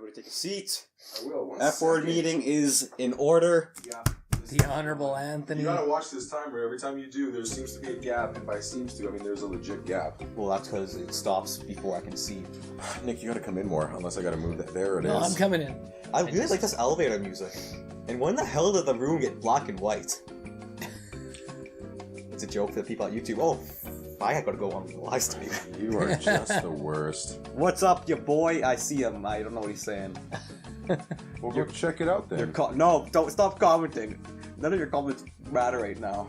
Everybody take a seat. I will. F-word meeting is in order. Yeah. The Honorable Anthony. You gotta watch this timer. Every time you do, there seems to be a gap. And by seems to, I mean there's a legit gap. Well, that's because it stops before I can see. Nick, you gotta come in more. Unless I gotta move that. There it is. No, I'm coming in. I really like this elevator music. And when the hell did the room get black and white? It's a joke for the people on YouTube. Oh, I gotta go on the live stream. You are just the worst. What's up, your boy? I see him. I don't know what he's saying. Well, go check it out then. No, don't stop commenting. None of your comments matter right now.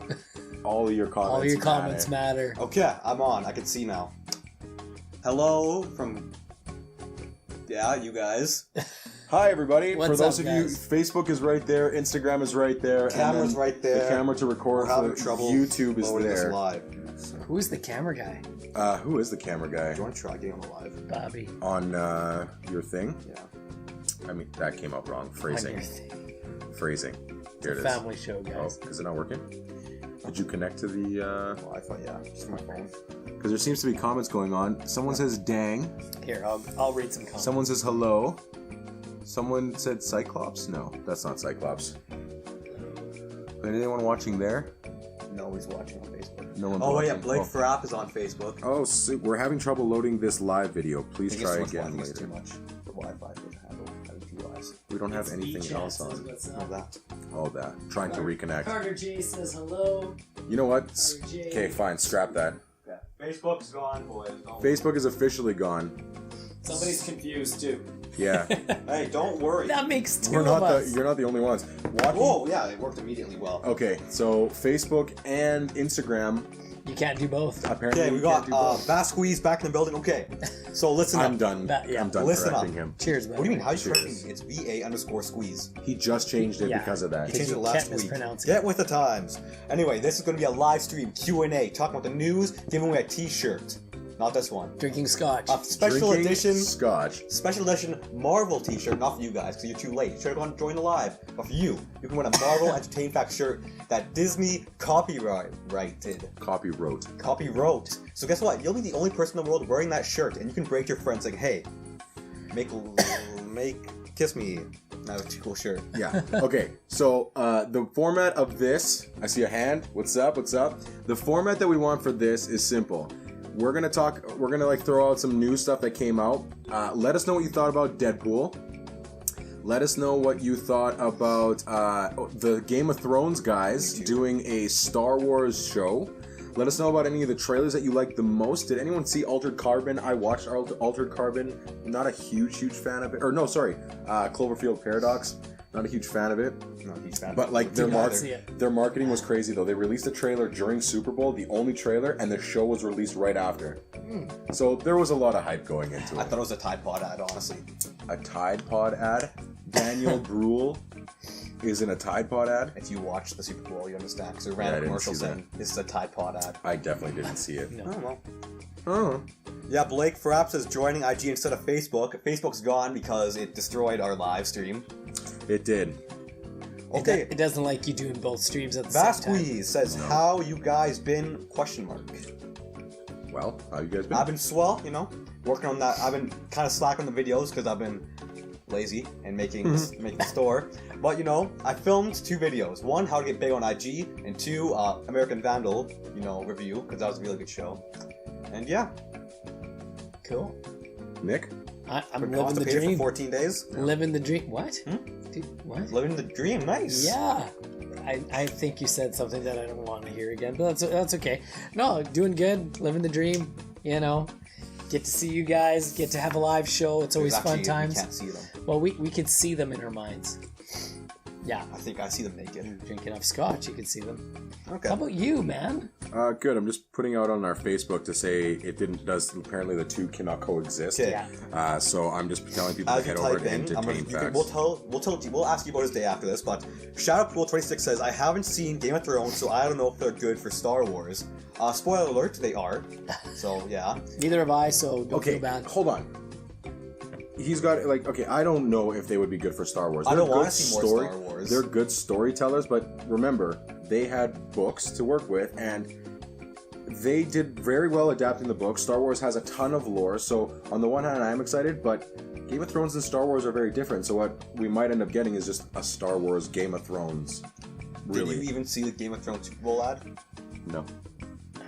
All of your comments. All your comments matter. Okay, I'm on. I can see now. Hello from... Yeah, you guys. Hi everybody. What's for those up, of you, guys? Facebook is right there, Instagram is right there, Camera's and then right there. The camera to record We're having for trouble YouTube is loading this there. live. Who's the camera guy? Who is the camera guy? Do you want to try getting on the live? Bobby. On your thing? Yeah. I mean, that came out wrong. On Phrasing. your thing. Phrasing. Here it is. Family show, Oh, guys. is it not working? Did you connect to the? Wi-Fi, yeah. Just my phone. Because there seems to be comments going on. Someone says "dang." Here, I'll read some comments. Someone says "hello." Someone said "Cyclops." No, that's not Cyclops. Anyone watching there? Nobody's watching on Facebook. No one's Oh, watching. yeah, Blake Frapp is on Facebook. Oh, so we're having trouble loading this live video. Please I think try it's too much- I again think it's too later. much. The Wi-Fi doesn't handle. I just realized. We don't have anything else on. All that. All that. Trying to reconnect. Carter J says hello. You know what? Carter J. Okay, fine. Scrap that. Yeah. Facebook's gone, boys. Facebook is officially gone. Somebody's confused too. Yeah. Hey, don't worry. That makes 2 We're of not us. you're not the only ones. Walking. Whoa, yeah, it worked immediately well. Okay, so Facebook and Instagram You can't do both. apparently Okay, we can't got do both. Basqueeze back in the building. Okay, so listen I'm up. done. Yeah. I'm done Listen correcting up. him. Cheers, man. What do you mean? How you Cheers. correcting me? It's VA_squeeze. He just changed it Yeah. because of that. He changed it you last can't week. mispronounce it. Get with the times. Anyway, this is going to be a live stream Q&A, talking about the news, giving away a T-shirt. Not this one. Drinking scotch. A special Drinking edition, scotch. special edition Marvel T-shirt. Not for you guys, because you're too late. You should have gone join the live. But for you, you can win a Marvel Entertain Fact shirt that Disney copyrighted. Copywrote. So guess what? You'll be the only person in the world wearing that shirt, and you can break your friends like, hey, make kiss me. That's a cool shirt. Yeah. Okay. So the format of this, I see a hand. What's up? What's up? The format that we want for this is simple. We're gonna talk. We're gonna throw out some new stuff that came out. Let us know what you thought about Deadpool. Let us know what you thought about the Game of Thrones guys doing a Star Wars show. Let us know about any of the trailers that you liked the most. Did anyone see Altered Carbon? I watched Altered Carbon. Not a huge fan of it. Or no, sorry, Cloverfield Paradox. Not a huge fan of it. Not a huge fan. But like Did not see it. their marketing was crazy though. They released a trailer during Super Bowl, the only trailer, and the show was released right after. So there was a lot of hype going into I it. thought it was a Tide Pod ad, honestly. A Tide Pod ad. Daniel Bruhl is in a Tide Pod ad. If you watch the Super Bowl, you understand. Because they Yeah, I ran a didn't commercial see that. saying this is a Tide Pod ad. I definitely didn't see it. No. Oh, well. Oh. Yeah, Blake Frapp says joining IG instead of Facebook. Facebook's gone because it destroyed our live stream. It did. Okay, It doesn't like you doing both streams at the same time. Vasquez says, how you guys been? Question mark. Well, how you guys been? I've been swell, you know, working on that. I've been kind of slacking on the videos because I've been lazy and making the store. But, you know, I filmed 2 videos. 1, how to get big on IG, and 2, American Vandal, you know, review, because that was a really good show. And yeah, Cool. Nick? I'm been living the constipated for dream. 14 days. Living the dream. What? Hmm? Dude, what? Living the dream, nice. Yeah. I think you said something that I don't want to hear again, but that's okay. No, doing good, living the dream, you know. Get to see you guys, get to have a live show. It's always Because fun actually, times. You can't see them. Well, we can see them in our minds. Yeah. I think I see them naked. Drink enough scotch, you can see them. Okay. How about you, man? Good. I'm just putting out on our Facebook to say it apparently the 2 cannot coexist. Okay. Yeah. So I'm just telling people to As you head over type to in, Entertain Facts. we'll ask you about his day after this, but Shadowpool26 says, I haven't seen Game of Thrones, so I don't know if they're good for Star Wars. Spoiler alert, they are. So, yeah. Neither have I, so don't Okay, feel bad. hold on. He's got I don't know if they would be good for Star Wars. I don't They're wanna good see more Star Wars. They're good storytellers, but remember, they had books to work with, and they did very well adapting the book. Star Wars has a ton of lore, so on the one hand, I'm excited, but Game of Thrones and Star Wars are very different. So what we might end up getting is just a Star Wars Game of Thrones. Really? Did you even see the Game of Thrones Super Bowl ad? No.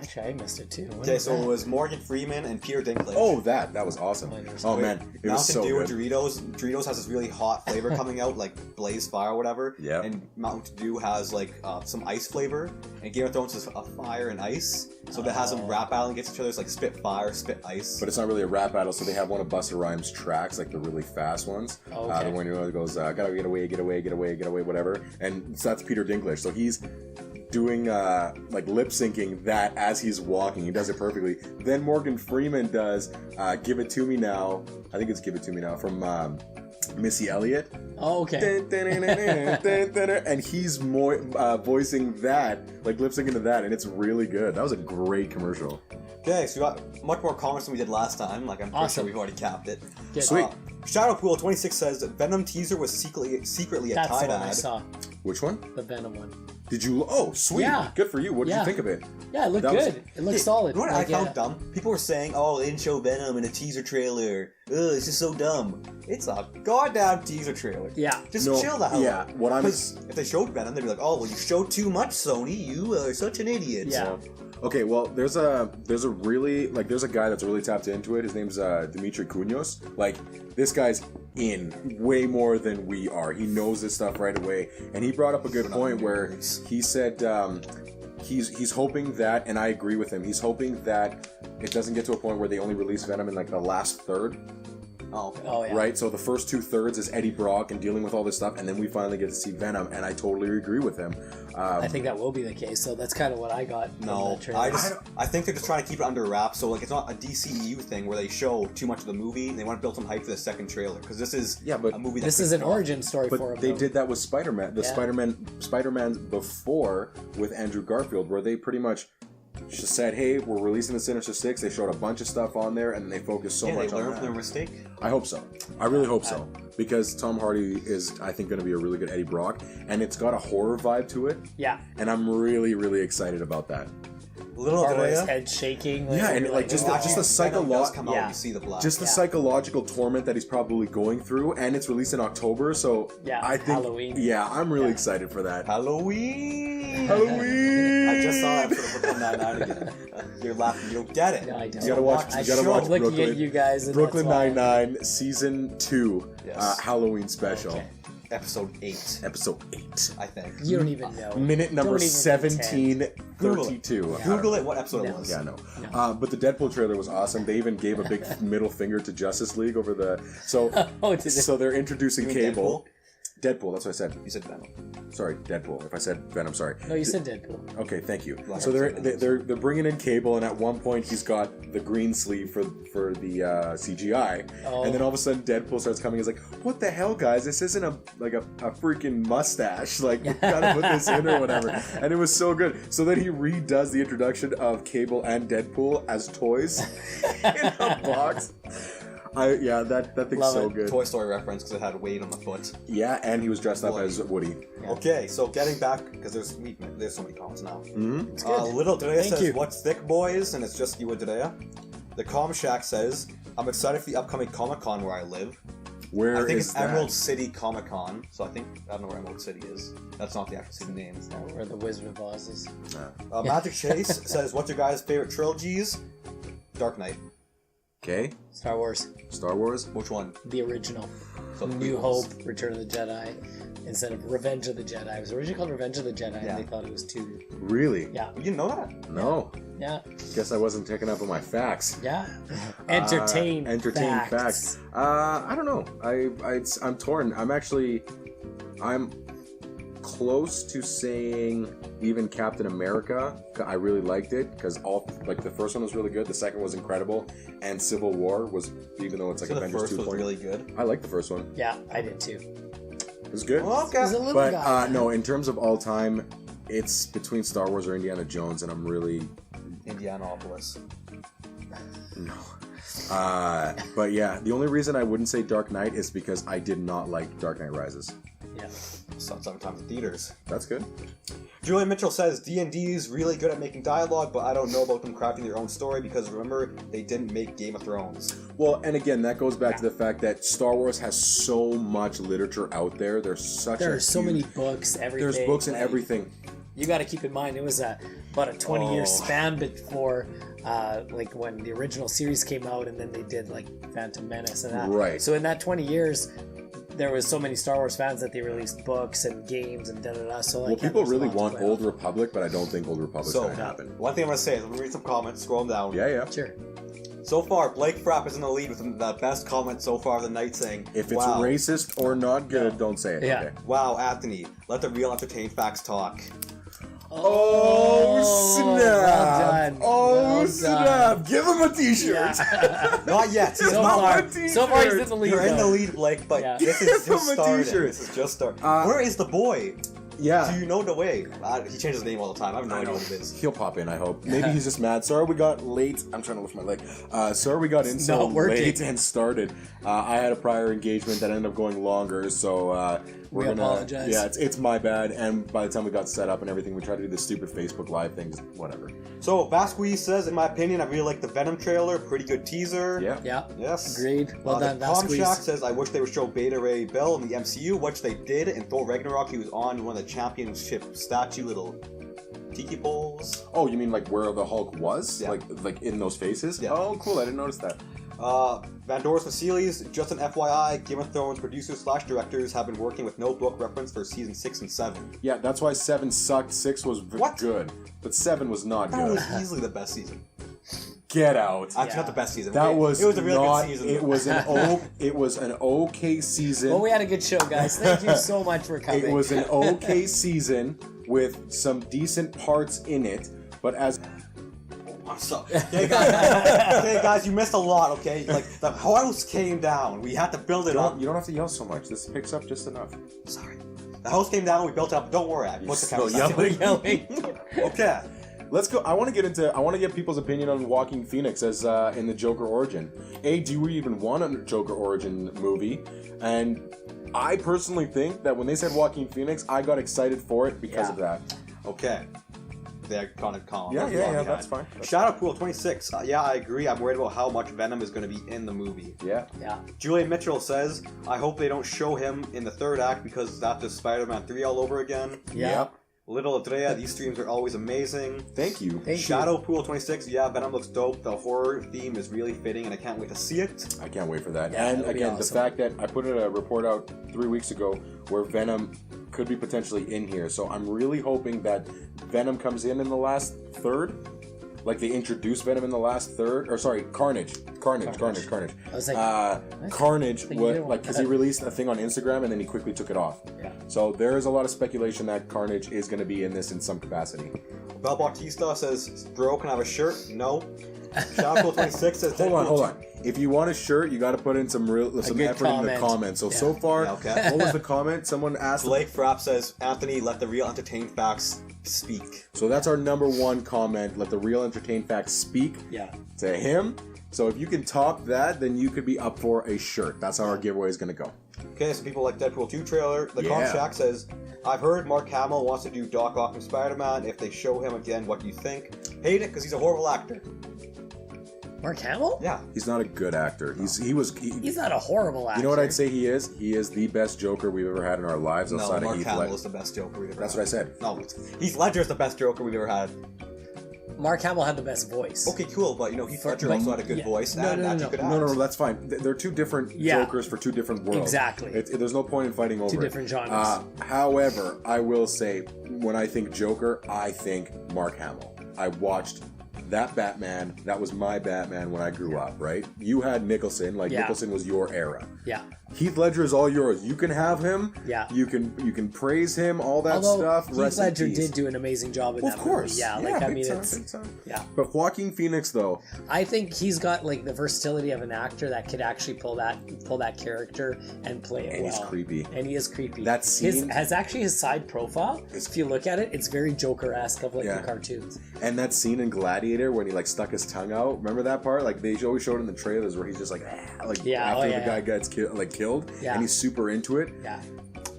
Actually, I missed it too. When Okay, was so that? it was Morgan Freeman and Peter Dinklage. Oh, that was awesome. Oh man, it was Mountain so Dew good. and Doritos. Doritos has this really hot flavor coming out, like Blaze Fire or whatever. Yeah. And Mountain Dew has like some ice flavor. And Game of Thrones is a fire and ice. So that has them rap battle against each other. It's like spit fire, spit ice. But it's not really a rap battle, so they have one of Busta Rhymes' tracks, like the really fast ones. Oh, okay. The one who goes, gotta get away, get away, get away, get away, whatever. And so that's Peter Dinklage. So he's doing like lip syncing that as he's walking. He does it perfectly. Then Morgan Freeman does Give It To Me Now. I think it's Give It To Me Now from Missy Elliott. Oh, okay. And he's voicing that, like lip syncing to that, and it's really good. That was a great commercial. Okay, so we got much more comments than we did last time. Like, I'm pretty Awesome. sure we've already capped it. Good. Sweet. Shadowpool26 says that Venom teaser was secretly a That's the Tide one I ad. saw. Which one? The Venom one. Did you? Oh, sweet. Yeah. Good for you. What did Yeah. you think of it? Yeah, it looked That was- good. It looked Hey, solid. You know what Like, I found dumb? People were saying, oh, they didn't show Venom in a teaser trailer. Ugh, it's just so dumb. It's a goddamn teaser trailer. Yeah. Just No, chill the hell yeah, out. what I'm- Because if they showed Venom, they'd be like, oh, well, you showed too much, Sony. You are such an idiot. Yeah. Okay, well, there's a really there's a guy that's really tapped into it. His name's Dimitri Kounos. Like, this guy's in way more than we are. He knows this stuff right away, and he brought up a good point where he said he's hoping that, and I agree with him. He's hoping that it doesn't get to a point where they only release Venom in like the last third. Oh, okay. Oh, yeah. Right, so the first 2/3 is Eddie Brock and dealing with all this stuff, and then we finally get to see Venom, and I totally agree with him. I think that will be the case, so that's kind of what I got from No, the trailer. I think they're just trying to keep it under wraps, so like it's not a DCEU thing where they show too much of the movie and they want to build some hype for the second trailer because this is but a movie. This is an origin story for But him. they though. did that with Spider-Man, the Yeah. Spider-Man before with Andrew Garfield, where they pretty much just said, "Hey, we're releasing the Sinister Six." They showed a bunch of stuff on there, and then they focused so Yeah, they much on learned from their that. mistake. I hope so. I really hope so, because Tom Hardy is, I think, going to be a really good Eddie Brock, and it's got a horror vibe to it, Yeah. and I'm really, really excited about that. Little Or his Andrea. head shaking. Yeah, and you're like just "Oh, the- just the Venom does psycholo- come out, Yeah. you see the blood. Just the Yeah. psychological torment that he's probably going through, and it's released in October, so Yeah, I think, Halloween. Yeah, I'm really Yeah. excited for that. Halloween. Halloween. I just saw that for Brooklyn Nine-Nine again. You're laughing. You don't get it. No, I don't. You gotta watch. I You gotta show watch looking Brooklyn. at you guys. And Brooklyn that's why- Nine-Nine season 2, Yes. Halloween special, Okay. Episode 8, episode 8, I think. You don't even know. minute number Don't even 1732. Google it. What episode it No. was? Yeah, no. No. But the Deadpool trailer was awesome. They even gave a big middle finger to Justice League over the. So, Oh, did it? so they're introducing You mean Cable. Deadpool, that's what I said. You said Venom. Sorry, Deadpool. If I said Venom, sorry. No, you said Deadpool. Okay, thank you. Like So I said, they're bringing in Cable, and at one point he's got the green sleeve for the CGI, Oh. and then all of a sudden Deadpool starts coming. He's like, "What the hell, guys? This isn't a freaking mustache. Like, we gotta put this in or whatever." And it was so good. So then he redoes the introduction of Cable and Deadpool as toys in a box. That thing's Love so it. good. Toy Story reference because it had weight on the foot. Yeah, and he was dressed up Woody. as Woody. Yeah. Okay, so getting back because there's so many comments now. Mm-hmm. It's good. Little Drea Thank says, you. "What's thick, boys?" And it's just you and Drea. The Com Shack says, "I'm excited for the upcoming Comic Con where I live. Where I think is it's that? Emerald City Comic Con. So I don't know where Emerald City is. That's not the actual city name. It's not Where the Wizard of Oz is. Magic Chase says, "What's your guys' favorite trilogies?" Dark Knight. Okay, Star Wars. Star Wars. Which one? The original. So New prequels. Hope, Return of the Jedi, instead of Revenge of the Jedi. It was originally called Revenge of the Jedi, Yeah. and they thought it was too. Really? Yeah, You didn't know that? No. yeah, Guess I wasn't taking up on my facts. yeah. Entertain facts. I don't know. I'm torn. I'm close to saying even Captain America. I really liked it because the first one was really good, the second was incredible, and Civil War was, even though it's like So the Avengers first 2. was really good. I liked the first one. Yeah, I did too. It was good. Okay. He's a little But guy. no, in terms of all time, it's between Star Wars or Indiana Jones, and I'm really Indianapolis. no. But yeah, the only reason I wouldn't say Dark Knight is because I did not like Dark Knight Rises. Yeah. Saw it 7 times in theaters. That's good. Julian Mitchell says D&D is really good at making dialogue, but I don't know about them crafting their own story because remember they didn't make Game of Thrones. Well, and again, that goes back to the fact that Star Wars has so much literature out there. There are so many books, everything. There's books and everything. You got to keep in mind, it was about a 20-year span before, like when the original series came out, and then they did like Phantom Menace and that. Right. So in that 20 years, there was so many Star Wars fans that they released books and games and da-da-da. So like, people really want Old Republic, but I don't think Old Republic's going to happen. One thing I'm going to say is, I'm going to read some comments, scroll them down. Yeah. Sure. So far, Blake Frapp is in the lead with the best comment so far of the night, saying, If it's racist or not good, don't say it. Yeah. Okay. Wow, Anthony, let the real entertained facts talk. Oh, snap! Well done. Oh, Well snap! done. Give him a t-shirt. Yeah. Not yet. See, so, not far he's in the lead. You're in the though. lead, Blake, but Yeah. this Give is him just a started. t-shirt. This is just started. Where is the boy? Yeah. Do you know the way? He changes his name all the time. I have no idea what it is. He'll pop in, I hope. Maybe he's just mad. Sorry we got late. I'm trying to lift my leg. Sorry we got in so not working. late and started. I had a prior engagement that ended up going longer, so We gonna apologize. Yeah, it's my bad. And by the time we got set up and everything, we tried to do the stupid Facebook Live things. Whatever. So, Vasquez says, in my opinion, I really like the Venom trailer. Pretty good teaser. Yeah. Yeah. Yes. Agreed. Well done, The Com Vasquez. Shack says, I wish they would show Beta Ray Bill in the MCU, which they did. In Thor Ragnarok, he was on one of the championship statue little tiki poles. Oh, you mean like where the Hulk was? Yeah. Like in those faces? Yeah. Oh, cool. I didn't notice that. Van Doris Vasilis, just an FYI, Game of Thrones producers/directors have been working with no book reference for season 6 and 7. Yeah, that's why 7 sucked. 6 was good, but 7 was not That good. was easily the best season. Get out. Actually, not the best season. That was it was a really not, good season. It was an okay season. Well, we had a good show, guys. Thank you so much for coming. It was an okay season with some decent parts in it, but as So, okay, guys, you missed a lot. Okay, like the house came down. We had to build it up. you don't have to yell so much. This picks up just enough. Sorry, the house came down. We built it up. Don't worry, I put the still camera yelling. Okay. Let's go. I want to get people's opinion on Joaquin Phoenix as in the Joker origin. Do we even want a Joker origin movie? And I personally think that when they said Joaquin Phoenix, I got excited for it because of that. Okay. The iconic column. Yeah, that's fine. Shadow Pool 26. Yeah, I agree. I'm worried about how much Venom is going to be in the movie. Yeah. Julian Mitchell says, I hope they don't show him in the third act because that's just Spider-Man 3 all over again. Yeah. Little Andrea, these streams are always amazing. Thank you. Shadow Pool 26, yeah, Venom looks dope. The horror theme is really fitting, and I can't wait to see it. I can't wait for that. Yeah, and that'll be again, awesome. the fact that I put a report out 3 weeks ago where Venom could be potentially in here. So I'm really hoping that Venom comes in the last third. Like they introduced Venom in the last third. Or sorry, Carnage. I was like, Carnage, Think you didn't want because that. he released a thing on Instagram and then he quickly took it off. Yeah. So there is a lot of speculation that Carnage is going to be in this in some capacity. Bel Bautista says, bro, can I have a shirt? No. Shadow Pool 26 says, Hold on. If you want a shirt, you got to put in some good effort in the comment. comments. So Yeah. so far, Yeah, okay. what was the comment? Someone asked. Blake Frapp says, Anthony, let the real entertained facts speak. So that's our number one comment. Let the real entertain facts speak yeah. to him. So if you can top that, then you could be up for a shirt. That's how our giveaway is going to go. Okay, some people like Deadpool 2 trailer. The Yeah. Com Shack says, I've heard Mark Hamill wants to do Doc Ock from Spider-Man. If they show him again, what do you think? Hate it because he's a horrible actor. Mark Hamill? Yeah. He's not a good actor. He's not a horrible actor. You know what I'd say he is? He is the best Joker we've ever had in our lives No, outside Mark of Heath Hamill Ledger. is the best Joker we've ever That's had. what I said. No, Heath Ledger's the best Joker we've ever had. Mark Hamill had the best voice. Okay, cool, but Heath Ledger also had a good voice, No, and no, actually no. could act. No, that's fine. They're two different Yeah. Jokers for two different worlds. Exactly. There's no point in fighting over Two it. different genres. However, I will say, when I think Joker, I think Mark Hamill. I watched that Batman. That was my Batman when I grew up, right? You had Nicholson. Yeah. Nicholson was your era. Yeah. Heath Ledger is all yours. You can have him. Yeah. You can praise him. All that Although stuff. Heath Rest in Ledger peace. did do an amazing job in Well, that of course. movie. Yeah, like I big mean, time, it's big time. yeah. But Joaquin Phoenix, though, I think he's got like the versatility of an actor that could actually pull that character and play it and well. he's creepy. And he is creepy. That scene- his side profile. If you look at it, it's very Joker-esque of like Yeah. the cartoons. And that scene in Gladiator when he like stuck his tongue out. Remember that part? Like they always showed in the trailers where he's just like Yeah, after oh, yeah, the guy gets killed, Yeah. and he's super into it. Yeah.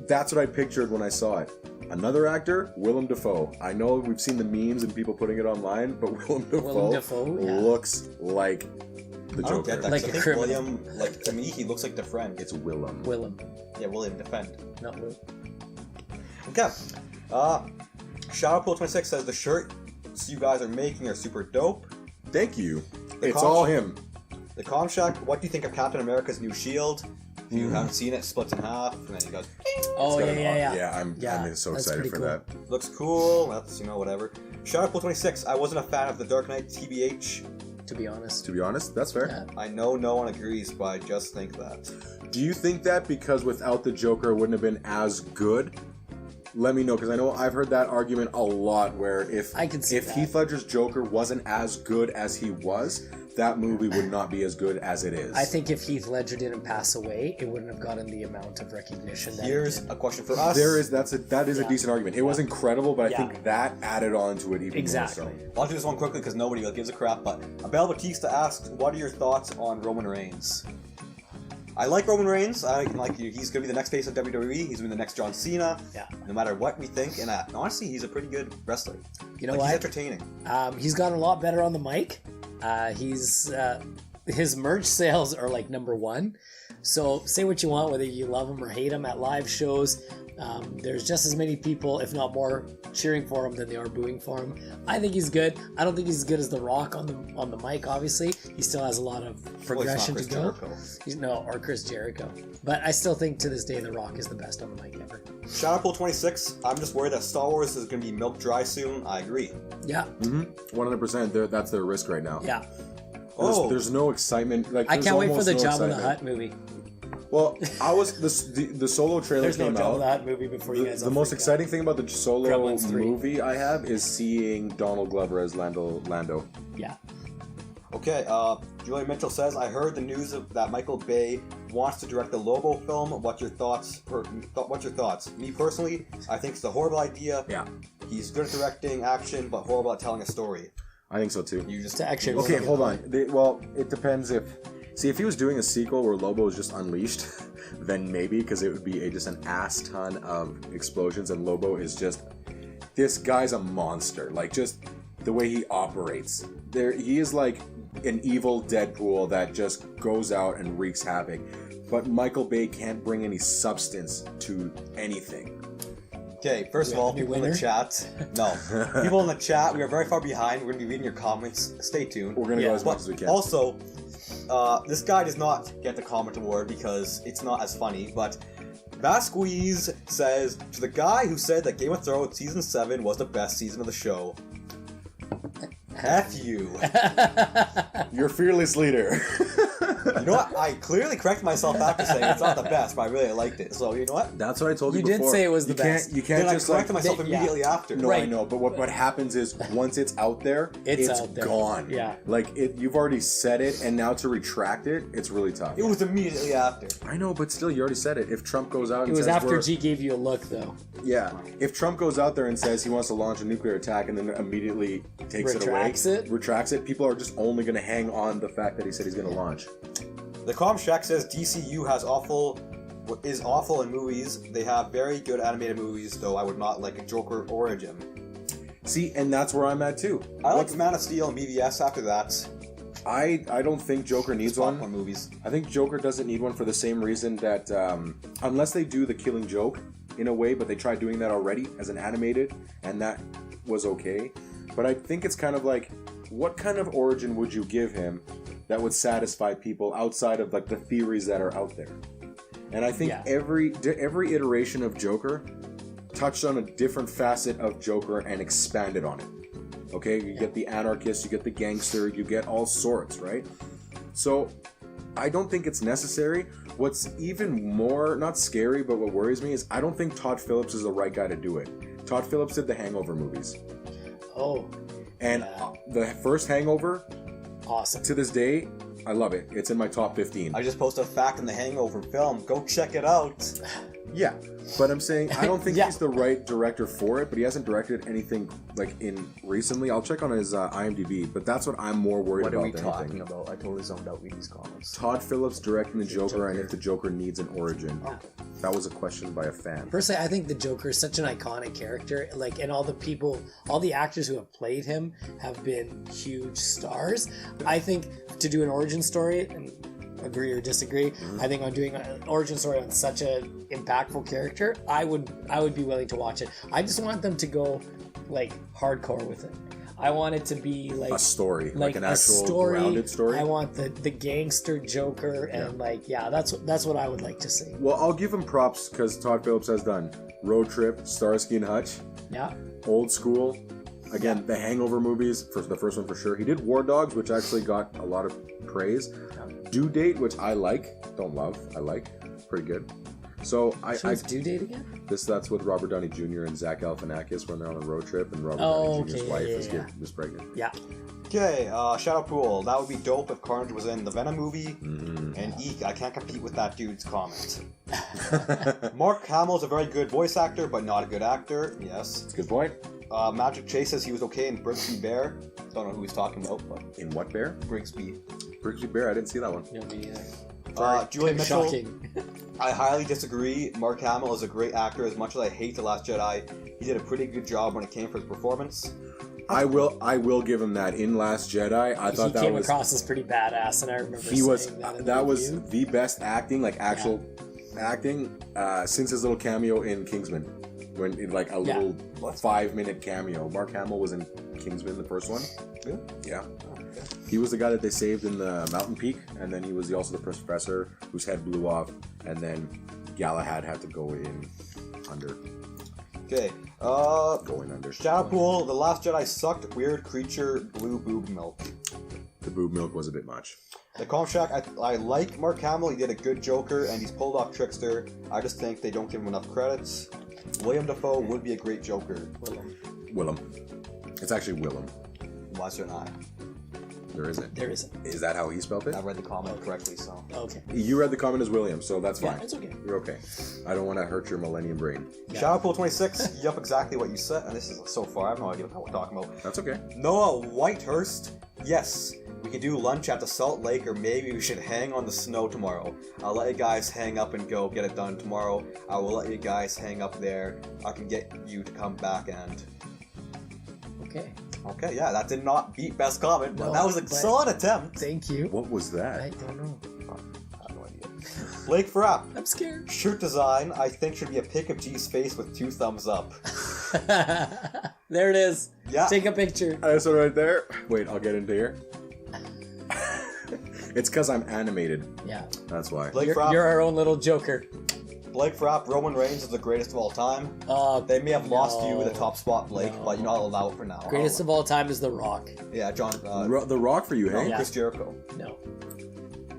That's what I pictured when I saw it. Another actor, Willem Dafoe. I know we've seen the memes and people putting it online, but Willem Dafoe Dafoe, yeah. looks like the I don't Joker. get that. Like 'cause a I think criminal. William, like to me, he looks like the friend. It's Willem. Willem, Yeah, William Defend. not Will. Okay. Shadowpool26 says the shirts you guys are making are super dope. Thank you. The It's conch- all him. The Com Shack, what do you think of Captain America's new shield? If you haven't seen it, it splits in half, and then you guys Oh, It's got yeah, an yeah, off- yeah. Yeah, I'm so that's excited pretty for cool. that. looks cool. That's whatever. Shadowpool26, I wasn't a fan of the Dark Knight TBH. To be honest. To be honest, that's fair. Yeah. I know no one agrees, but I just think that. Do you think that because without the Joker it wouldn't have been as good? Let me know, because I know I've heard that argument a lot, where if I can see if that. Heath Ledger's Joker wasn't as good as he was, that movie would not be as good as it is. I think if Heath Ledger didn't pass away, it wouldn't have gotten the amount of recognition that Here's it did. a question for us. that is a Yeah. decent argument. It was incredible, but I Yeah. think that added on to it even Exactly. more so. I'll do this one quickly because nobody gives a crap, but Abel Batista asks, what are your thoughts on Roman Reigns? I like Roman Reigns. He's going to be the next face of WWE. He's going to be the next John Cena. Yeah. No matter what we think. And honestly, he's a pretty good wrestler. You know He's what? entertaining. He's gotten a lot better on the mic. His merch sales are like number one. So say what you want, whether you love him or hate him at live shows. There's just as many people, if not more, cheering for him than they are booing for him. I think he's good. I don't think he's as good as The Rock on the mic. Obviously, he still has a lot of progression Well, to he's go. not Chris Jericho. Or Chris Jericho. But I still think to this day The Rock is the best on the mic ever. Shadowpool26, I'm just worried that Star Wars is going to be milk dry soon. I agree. Yeah, 100%. That's their risk right now. yeah. There's no excitement. Like I there's can't wait for almost the no Jabba the excitement. Hutt movie. Well, the solo trailer There's no came Jabba the out. Hutt movie before you guys. The all most freak out. exciting thing about the solo Gremlins 3. movie I have is seeing Donald Glover as Lando. Yeah. Okay, Julian Mitchell says, I heard the news that Michael Bay wants to direct the Lobo film. What's your thoughts? Me personally, I think it's a horrible idea. Yeah, He's good at directing action, but horrible at telling a story. I think so too. You just To action. Okay, hold on. Well, it depends if he was doing a sequel where Lobo is just unleashed, then maybe, because it would be just an ass ton of explosions, and Lobo is just, this guy's a monster. Like, just the way he operates. He is like an evil Deadpool that just goes out and wreaks havoc. But Michael Bay can't bring any substance to anything. Okay, first of all, people in the chat. No. People in the chat, we are very far behind. We're going to be reading your comments. Stay tuned. We're going to go as much as we can. Also, this guy does not get the comment award because it's not as funny, but Vasquez says, to the guy who said that Game of Thrones Season 7 was the best season of the show, F you. You're fearless leader. You know what? I clearly corrected myself after saying it's not the best, but I really liked it. So, you know what? That's what I told you You before. did say it was the You can't- best. You can't Then I just corrected myself yeah. immediately after. No, Right. I know, but what happens is once it's out there, It's it's out there. gone. Yeah. Like you've already said it, and now to retract it, it's really tough. It was immediately after. I know, but still, you already said it. If Trump goes out and It was says after we're- G gave you a look, though. yeah, if Trump goes out there and says he wants to launch a nuclear attack and then immediately takes Retracts it away, it? retracts it, people are just only going to hang on the fact that he said he's going to launch. The Com Shack says DCU is awful in movies. They have very good animated movies, though I would not like a Joker origin. See, and that's where I'm at too. I like Man of Steel and BVS after that. I don't think Joker needs Popcorn one. movies. I think Joker doesn't need one for the same reason that unless they do the Killing Joke in a way, but they tried doing that already as an animated, and that was okay. But I think it's kind of like, what kind of origin would you give him that would satisfy people outside of like the theories that are out there? And I think Yeah. every iteration of Joker touched on a different facet of Joker and expanded on it. Okay, you get the anarchist, you get the gangster, you get all sorts, right? So I don't think it's necessary. What's even more, not scary, but what worries me is I don't think Todd Phillips is the right guy to do it. Todd Phillips did the Hangover movies. Oh, And the first Hangover, awesome. to this day, I love it. It's in my top 15. I just posted a fact in the Hangover film. Go check it out. Yeah, but I'm saying I don't think Yeah. he's the right director for it. But he hasn't directed anything like in recently. I'll check on his IMDb. But that's what I'm more worried What about. are we than talking anything. about? I totally zoned out reading these comments. Todd Phillips directing the Joker, Joker. and if the Joker needs an origin. Yeah. That was a question by a fan. Personally, I think the Joker is such an iconic character. Like, and all the actors who have played him have been huge stars. I think to do an origin story, and agree or disagree, I think on doing an origin story on such a impactful character, I would be willing to watch it. I just want them to go like hardcore with it. I want it to be like A story, like an a actual grounded story. I want the gangster Joker, and that's what I would like to see. Well, I'll give him props because Todd Phillips has done Road Trip, Starsky and Hutch, Yeah. Old School. Again, the Hangover movies, for the first one for sure. He did War Dogs, which actually got a lot of praise. Due Date, which I like, don't love, I like, pretty good. So Who's Due Date again? that's with Robert Downey Jr. and Zach Galifianakis when they're on a road trip, and Robert Oh, Downey Jr.'s okay, wife yeah. was pregnant. Yeah. Okay, Shadow Pool. That would be dope if Carnage was in the Venom movie. Mm-hmm. And eek, I can't compete with that dude's comment. Mark Hamill's a very good voice actor, but not a good actor. Yes. That's a good point. Magic Chase says he was okay in Brigsby Bear. Don't know who he's talking about, but In what bear? Brigsby. Brigsby Bear. I didn't see that one. You'll be Julie Mitchell. shocking. I highly disagree. Mark Hamill is a great actor. As much as I hate The Last Jedi, he did a pretty good job when it came for his performance. I will give him that. In Last Jedi, I thought He that came was across as pretty badass, and I remember he was saying that in that the was review. the best acting, like actual acting, since his little cameo in Kingsman, when in like a little 5-minute cameo. Mark Hamill was in Kingsman, the first one. Yeah. He was the guy that they saved in the Mountain Peak, and then he was also the professor whose head blew off, and then Galahad had to go in under. Okay, Going under. Shadow Pool, The Last Jedi sucked. Weird creature, blue boob milk. The boob milk was a bit much. The Calm Shack, I like Mark Hamill. He did a good Joker, and he's pulled off Trickster. I just think they don't give him enough credits. William Dafoe would be a great Joker. Willem. It's actually Willem. Why is there an I? There isn't. There isn't. Is that how he spelled it? I read the comment correctly, so. Okay. You read the comment as William, so that's Yeah, fine. it's okay. You're okay. I don't want to hurt your millennium brain. Yeah. Shadow Pool 26, yup, exactly what you said. And this is so far, I have no idea what we're talking about. That's okay. Noah Whitehurst, yes, we could do lunch at the Salt Lake, or maybe we should hang on the snow tomorrow. I'll let you guys hang up and go get it done tomorrow. I will let you guys hang up there. I can get you to come back and... Okay. Okay, yeah, that did not beat best comment, but No, that was a but- solid attempt. Thank you. What was that? I don't know. I have no idea. Blake Frapp, I'm scared. shirt design, I think should be a pic of G's face with 2 thumbs up. There it is. Yeah. Take a picture. This one right there. Wait, I'll get into here. It's because I'm animated. Yeah. That's why. Blake You're Frapp, our own little Joker. Blake Frapp, Roman Reigns is the greatest of all time. Oh, They may have lost you no. the top spot, Blake, No. but you know I'll allow it for now. Greatest of all time is The Rock. Yeah, John. The Rock for you, hey? Yeah. Chris Jericho. No.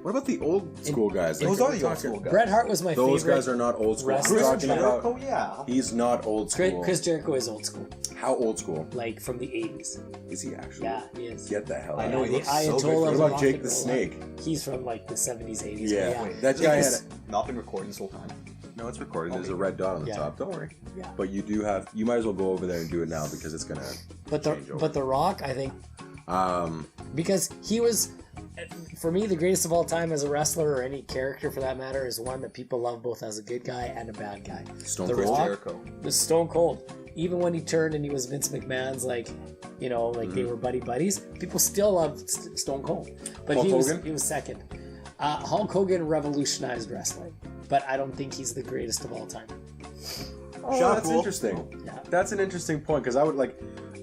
What about the old school guys? Those Like, are the we're old talking- school guys. Bret Hart was my Those favorite. guys are not old school. I'm wrestler. Chris talking about. Jericho, yeah. He's not old school. Chris Jericho is old school. How old school Like from the 80s. is he actually? Yeah, he is. Get the hell I out. know, of he here. looks so good. Ayatollah What of about rock Jake and the roll. Snake? He's from like the 70s, 80s. Yeah. Yeah. Wait, That Jake guy has had not been recording this whole time. No, it's recorded. There's a red dot on the Yeah. top. Don't worry. Yeah. But you do have. You might as well go over there and do it now because it's gonna. But change over. the Rock, I think, Um. because he was, for me, the greatest of all time as a wrestler or any character for that matter is one that people love both as a good guy and a bad guy. Stone The Cold. Rock Jericho. was Stone Cold. Even when he turned and he was Vince McMahon's, like, you know, like they were buddies, people still loved Stone Cold. But Hulk Hogan? he was second. Hulk Hogan revolutionized wrestling, but I don't think he's the greatest of all time. Oh, Shot that's pool. interesting. Yeah. That's an interesting point because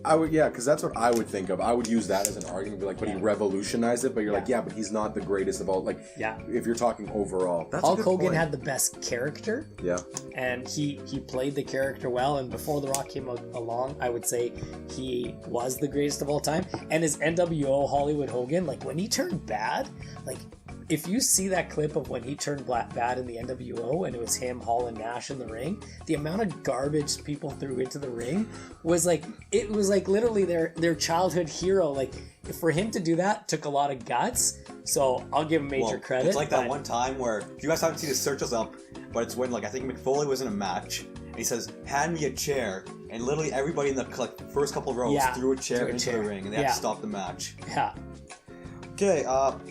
because that's what I would think of. I would use that as an argument, be like, but he Yeah. revolutionized it. But you're Yeah. like, yeah, but he's not the greatest of all. Like, Yeah. if you're talking overall, that's a Hulk good Hogan point. had the best character, Yeah. and he played the character well. And before The Rock came along, I would say he was the greatest of all time. And his NWO Hollywood Hogan, like when he turned bad, like if you see that clip of when he turned bad in the NWO and it was him, Hall, and Nash in the ring, the amount of garbage people threw into the ring was like literally their childhood hero. Like for him to do that took a lot of guts. So I'll give him major Well, credit. It's like that but- one time where, if you guys haven't seen his searches up, but it's when, like, I think Mick Foley was in a match, and he says, "Hand me a chair," and literally everybody in the first couple rows threw a chair into the ring, and they had to stop the match. Yeah. Okay,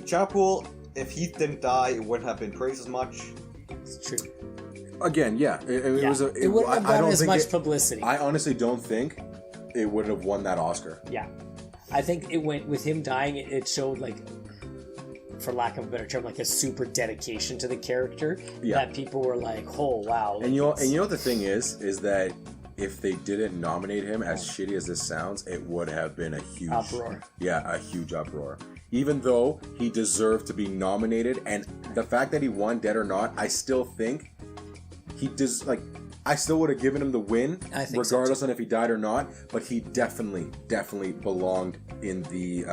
Chapel, if he didn't die, it wouldn't have been praised as much. It's true. Again, yeah. It was it wouldn't have gotten as much publicity. I honestly don't think it would have won that Oscar. Yeah. I think it went, with him dying, it showed, like, for lack of a better term, like a super dedication to the character that people were like, oh wow. And you know what the thing is that if they didn't nominate him, as shitty as this sounds, it would have been a huge uproar. Yeah, a huge uproar. Even though he deserved to be nominated, and the fact that he won, Dead or Not, I still think he does, like, I still would have given him the win, regardless on if he died or not. But he definitely belonged in the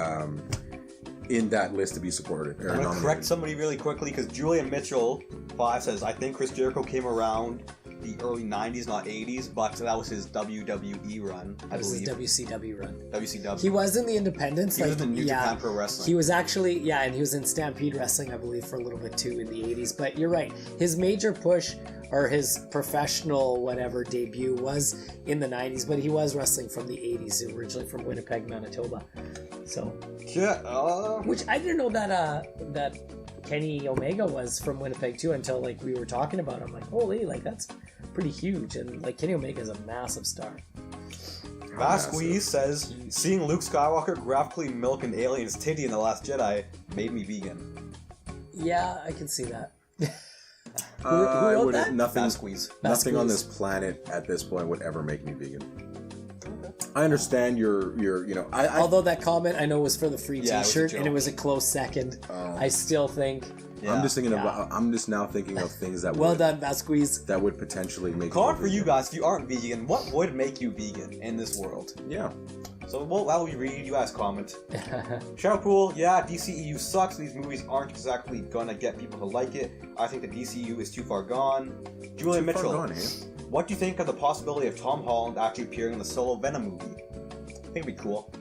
in that list to be supported. I'm gonna correct somebody really quickly, because Julian Mitchell 5 says, I think Chris Jericho came around the early 90s, not 80s, but that was his WWE run, I believe. That was his WCW run. WCW. He was in the Independents. He was in New Japan Pro Wrestling. He was actually, and he was in Stampede Wrestling, I believe, for a little bit too in the 80s. But you're right. His major push, or his professional whatever debut, was in the 90s, but he was wrestling from the 80s, originally from Winnipeg, Manitoba. So, which I didn't know that Kenny Omega was from Winnipeg too, until like we were talking about it. I'm like, holy, like that's pretty huge, and like Kenny Omega is a massive star. Vasquez says, seeing Luke Skywalker graphically milk an alien's titty in The Last Jedi made me vegan. Yeah, I can see that. Who I wrote would that? Nothing on this planet at this point would ever make me vegan. I understand your although that comment I know was for the free T-shirt, and it was a close second. I still think. I'm just now thinking of things that well done, Vasquez. That would potentially make. Comment for you guys, if you aren't vegan, what would make you vegan in this world? Yeah. So while we read, you guys comment. Showpool, DCEU sucks. These movies aren't exactly gonna get people to like it. I think the DCEU is too far gone. Julian Mitchell, what do you think of the possibility of Tom Holland actually appearing in the solo Venom movie? I think it'd be cool.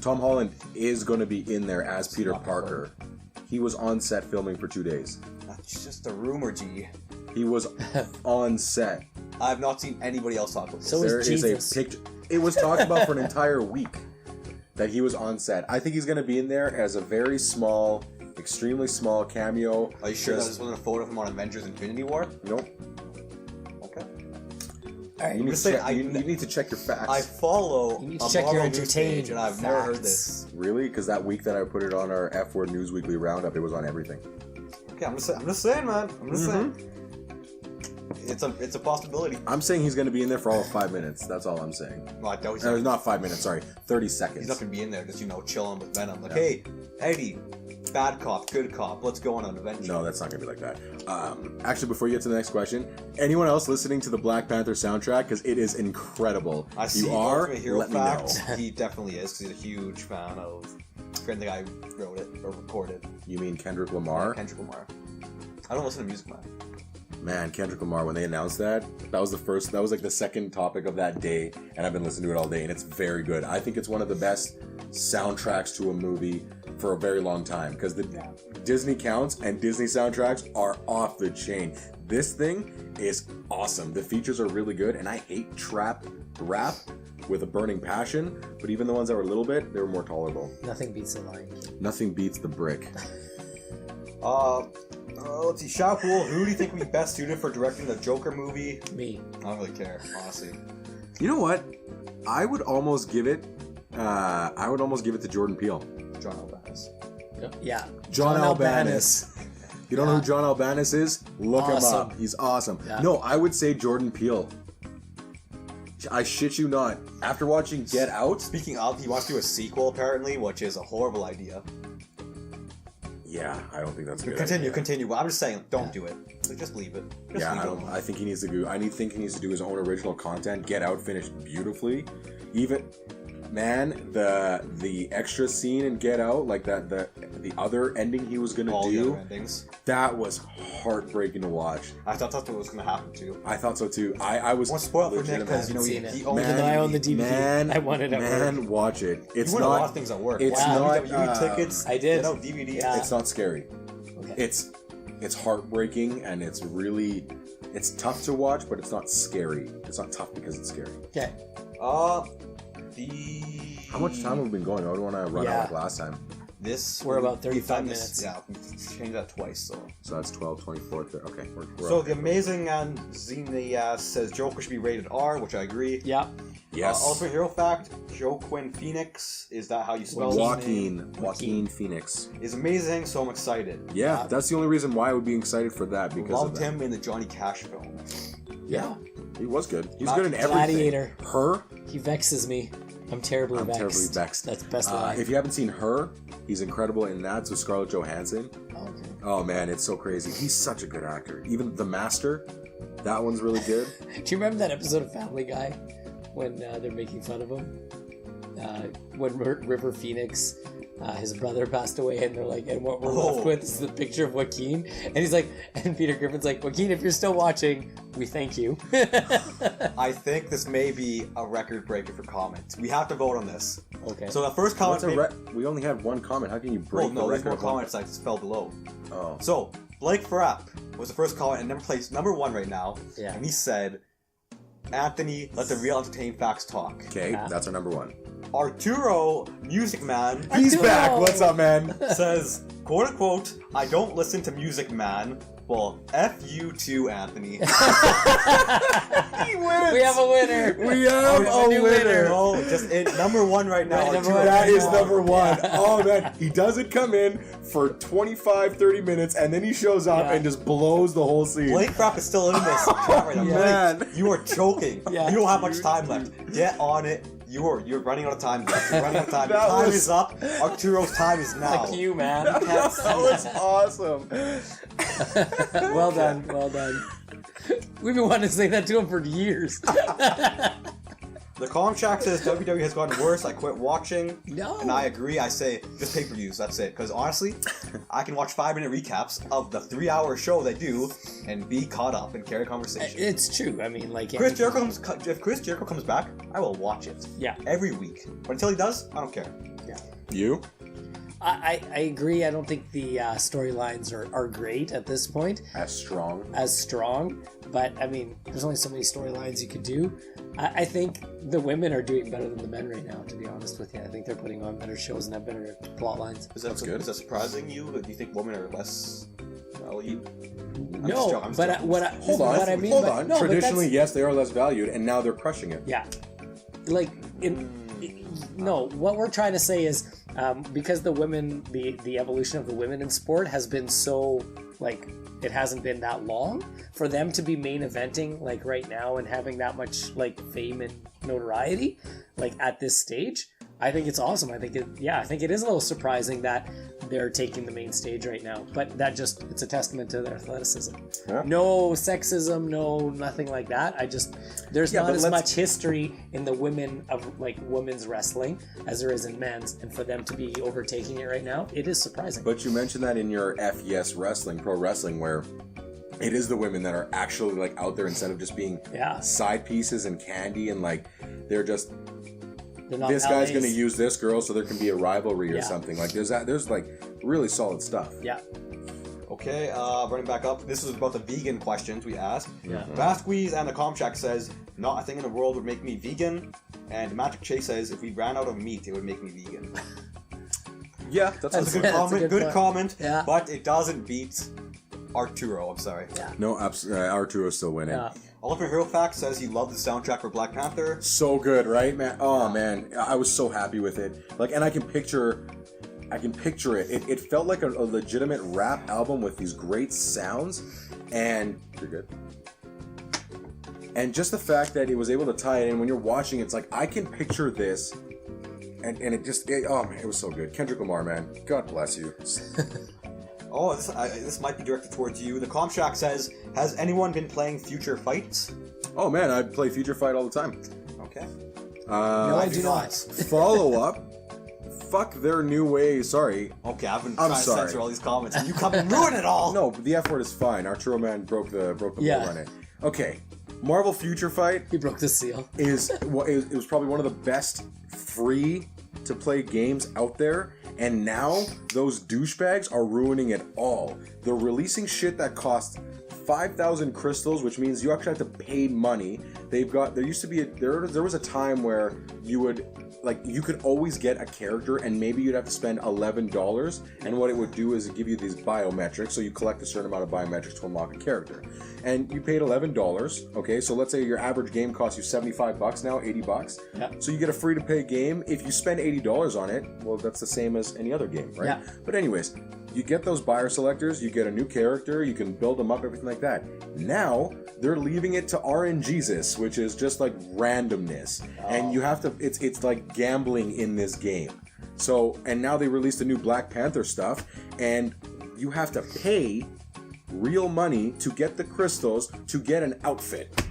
Tom Holland is going to be in there as Peter Parker. He was on set filming for 2 days. That's just a rumor, G. He was on set. I've not seen anybody else talk about this. So there is a picture. It was talked about for an entire week that he was on set. I think he's going to be in there as a very small, extremely small cameo. Are you sure that this wasn't a photo of him on Avengers Infinity War? Nope. Okay. All right, you need to check your facts. I follow you need to check your entertainment and I've never heard this. Really? Because that week that I put it on our F Word News Weekly Roundup, it was on everything. Okay, I'm just saying, man. I'm just saying. It's a possibility. I'm saying he's going to be in there for all of 5 minutes. That's all I'm saying. Well, I doubt he's not 5 minutes. Sorry, 30 seconds. He's not going to be in there just chilling with Venom. Like, hey, Eddie, bad cop, good cop. Let's go on an adventure. No, that's not going to be like that. Actually, before you get to the next question, anyone else listening to the Black Panther soundtrack? Because it is incredible. I see. You are. Hero let fact, me know. He definitely is, because he's a huge fan of. I forget the guy who wrote it or recorded. You mean Kendrick Lamar? Yeah, Kendrick Lamar. I don't listen to music, man. Man, Kendrick Lamar, when they announced that was like the second topic of that day, and I've been listening to it all day, and it's very good. I think it's one of the best soundtracks to a movie for a very long time, because the Disney counts and Disney soundtracks are off the chain. This thing is awesome. The features are really good, and I hate trap rap with a burning passion, but even the ones that were a little bit, they were more tolerable. Nothing beats the Lion King. Nothing beats the brick. Let's see, Showpool, who do you think would be best suited for directing the Joker movie? Me. I don't really care, honestly. You know what? I would almost give it to Jordan Peele. John Albanese. Yeah. John Albanese. You don't know who John Albanese is? Look him up. He's awesome. Yeah. No, I would say Jordan Peele. I shit you not. After watching Get Out... Speaking of, he wants to do a sequel, apparently, which is a horrible idea. Yeah, I don't think that's a good Continue. Well, I'm just saying, don't do it. Like, just leave it. I think he needs to do. I think he needs to do his own original content. Get Out finished beautifully. Even, man, the extra scene in Get Out, like that, the other ending he was gonna do. The other endings. That was heartbreaking to watch. I thought that's what was gonna happen too. I thought so too. I was. I won't spoil it for Nick because he owned it. Even though I own the DVD, I wanted it. Man, watch it. It's you not a lot of things at work. It's not WWE tickets. I did. DVD. Yeah. It's not scary. Okay. It's heartbreaking, and it's really It's tough to watch, but it's not scary. It's not tough because it's scary. Okay. How much time have we been going? I don't want to run out like last time. We're about 35 minutes. Yeah, we changed that twice, So that's 12, 24, 30. Okay, we're so okay. the amazing and Xenia says Joker should be rated R, which I agree. Yeah. Yes. Also, hero fact: Joaquin Phoenix, is that how you spell his name? Joaquin Phoenix is amazing, so I'm excited. Yeah, that's the only reason why I would be excited for that, because Loved of that. him in the Johnny Cash film. Yeah, he was good. He's good in everything. Gladiator. Her. He vexes me. I'm terribly vexed. That's the best line. If you haven't seen Her, he's incredible in that. So Scarlett Johansson. Okay. Oh man, it's so crazy. He's such a good actor. Even The Master, that one's really good. Do you remember that episode of Family Guy when they're making fun of him? When River Phoenix, his brother passed away, and they're like, and what we're left with is the picture of Joaquin, and he's like, and Peter Griffin's like, Joaquin, if you're still watching, we thank you. I think this may be a record breaker for comments. We have to vote on this. Okay. So the first comment. We only have one comment. How can you break the there's record? more comments like spelled below. Oh. So Blake Frapp was the first comment and placed number 1 right now. Yeah. And he said, Anthony, let the real entertaining facts talk. Okay, that's our number 1. Arturo, Music Man, He's back. What's up, man? says, quote unquote, I don't listen to Music Man. Well, F you too, Anthony. He wins. We have a winner. We have a new winner. Oh, just number 1 right now. Right, number Arturo. one. That is number 1. Oh man, he doesn't come in for 25, 30 minutes, and then he shows up and just blows the whole scene. Blake Frapp is still in this chat right now. Man. Blake, you are choking. Yeah. You don't have much time left. Get on it. You're running out of time. You're running out of time. Your That time was- is up. Arturo's time is now. Fuck you, man. That was awesome. Well done. Well done. We've been wanting to say that to him for years. The Calm Shack says WWE has gotten worse. I quit watching. No. And I agree. I say just pay-per-views. That's it. Because honestly, I can watch 5-minute recaps of the 3-hour show they do and be caught up and carry a conversation. It's true. I mean, like... if Chris Jericho comes back, I will watch it. Yeah. Every week. But until he does, I don't care. Yeah. You? I agree. I don't think the storylines are great at this point. As strong. But I mean, there's only so many storylines you could do. I think the women are doing better than the men right now, to be honest with you. I think they're putting on better shows and have better plot lines. That's good. Is that surprising you? Do you think women are less valued? No, but Hold on. No, Traditionally, yes, they are less valued, and now they're crushing it. Yeah. Like, no, what we're trying to say is, because the women, the evolution of the women in sport has been so, like, it hasn't been that long, for them to be main eventing, like, right now and having that much, like, fame and notoriety, like, at this stage, I think it's awesome. I think it is a little surprising that they're taking the main stage right now, but it's a testament to their athleticism. Yeah. No sexism, no nothing like that. There's not as much history in the women's wrestling as there is in men's, and for them to be overtaking it right now, it is surprising. But you mentioned that in your FES wrestling, pro wrestling, where it is the women that are actually like out there instead of just being side pieces and candy, and like they're just this guy's going to use this girl, so there can be a rivalry or something. Like there's like really solid stuff. Yeah. Okay, running back up. This was about the vegan questions we asked. Yeah. Vasquez and the Comshack says, not a thing in the world would make me vegan. And Magic Chase says, if we ran out of meat, it would make me vegan. Yeah, that's a good comment. Good comment. Yeah. But it doesn't beat Arturo. I'm sorry. Yeah. No, Arturo's still winning. Yeah. Oliver Hero Fact says he loved the soundtrack for Black Panther. So good, right, man? Oh man, I was so happy with it. Like, and I can picture it. It felt like a legitimate rap album with these great sounds, and you're good. And just the fact that it was able to tie it in when you're watching, it's like I can picture this, and it was so good. Kendrick Lamar, man, God bless you. Oh, this might be directed towards you. The Comshack says, has anyone been playing Future Fight? Oh man, I play Future Fight all the time. Okay. No, I do not. Follow up. Fuck their new way. Sorry. Okay, I've been trying to censor all these comments, and you come and ruin it all. No, the F word is fine. Arturo Man broke the mold on it. Okay, Marvel Future Fight. He broke the seal. It was probably one of the best free to play games out there. And now those douchebags are ruining it all. They're releasing shit that costs 5,000 crystals, which means you actually have to pay money. There used to be there was a time where you would you could always get a character and maybe you'd have to spend $11, and what it would do is give you these biometrics, so you collect a certain amount of biometrics to unlock a character. And you paid $11, okay? So let's say your average game costs you $75 now, $80. Yeah. So you get a free to play game. If you spend $80 on it, well, that's the same as any other game, right? Yeah. But anyways, you get those buyer selectors, you get a new character, you can build them up, everything like that. Now, they're leaving it to RNGesus, which is just like randomness. And you have to, it's like gambling in this game. So, and now they released the new Black Panther stuff, and you have to pay real money to get the crystals to get an outfit.